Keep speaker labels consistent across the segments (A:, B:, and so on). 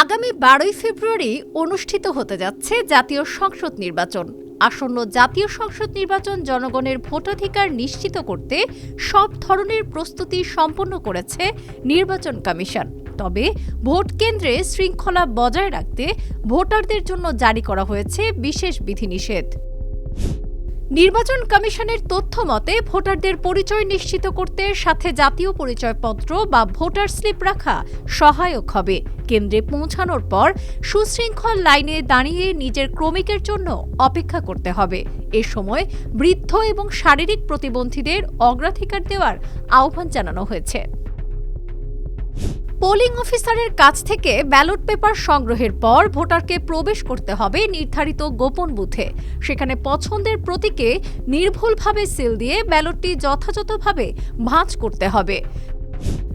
A: আগামী 12ই ফেব্রুয়ারি অনুষ্ঠিত হতে যাচ্ছে জাতীয় সংসদ নির্বাচন। আসন্ন জাতীয় সংসদ নির্বাচন জনগণের ভোটাধিকার নিশ্চিত করতে সব ধরনের প্রস্তুতি সম্পন্ন করেছে নির্বাচন কমিশন। তবে ভোট কেন্দ্রে শৃঙ্খলা বজায় রাখতে ভোটারদের জন্য জারি করা হয়েছে বিশেষ বিধিনিষেধ। নির্বাচন কমিশনের তথ্য মতে ভোটারদের পরিচয় নিশ্চিত করতে সাথে জাতীয় পরিচয়পত্র বা ভোটার স্লিপ রাখা সহায়ক হবে। কেন্দ্রে পৌঁছানোর পর সুশৃঙ্খল লাইনে দাঁড়িয়ে নিজের ক্রমিকের জন্য অপেক্ষা করতে হবে। এ সময় বৃদ্ধ এবং শারীরিক প্রতিবন্ধীদের অগ্রাধিকার দেওয়ার আহ্বান জানানো হয়েছে। পোলিং অফিসারের কাছ থেকে ব্যালট পেপার সংগ্রহের পর ভোটারকে প্রবেশ করতে হবে নির্ধারিত গোপন বুথে। সেখানে পছন্দের প্রতীকে নির্ভুলভাবে সিল দিয়ে ব্যালটটি যথাযথভাবে ভাঁজ করতে হবে।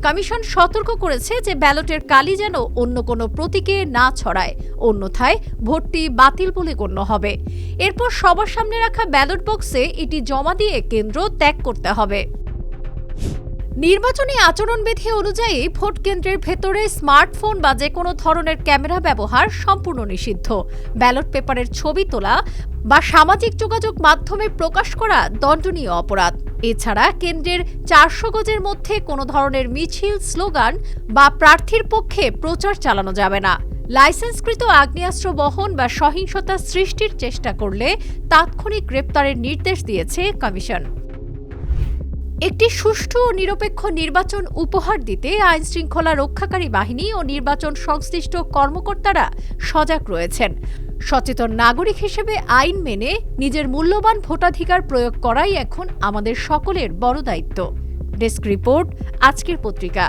A: কমিশন সতর্ক করেছে যে ব্যালটের কালি যেন অন্য কোনো প্রতীকে না ছড়ায়, অন্যথায় ভোটটি বাতিল বলে গণ্য হবে। এরপর সবার সামনে রাখা ব্যালট বক্সে এটি জমা দিয়ে কেন্দ্র ত্যাগ করতে হবে। নির্বাচনী আচরণবিধি অনুযায়ী ভোট কেন্দ্রের ভেতরে স্মার্টফোন বা যে কোনো ধরনের ক্যামেরা ব্যবহার সম্পূর্ণ নিষিদ্ধ। ব্যালট পেপারের ছবি তোলা বা সামাজিক যোগাযোগ মাধ্যমে প্রকাশ করা দণ্ডনীয় অপরাধ। এছাড়া কেন্দ্রের 400 গজের মধ্যে কোনো ধরনের মিছিল, স্লোগান বা প্রার্থীর পক্ষে প্রচার চালানো যাবে না। লাইসেন্সকৃত আগ্নেয়াস্ত্র বহন বা সহিংসতা সৃষ্টির চেষ্টা করলে তাৎক্ষণিক গ্রেপ্তারের নির্দেশ দিয়েছে কমিশন। একটি সুষ্ঠু ও নিরপেক্ষ নির্বাচন উপহার দিতে আইনশৃঙ্খলা রক্ষাকারী বাহিনী ও নির্বাচন সংশ্লিষ্ট কর্মকর্তারা সজাগ রয়েছেন। সচেতন নাগরিক হিসেবে আইন মেনে নিজের মূল্যবান ভোটাধিকার প্রয়োগ করাই এখন আমাদের সকলের বড় দায়িত্ব। ডেস্ক রিপোর্ট, আজকের পত্রিকা।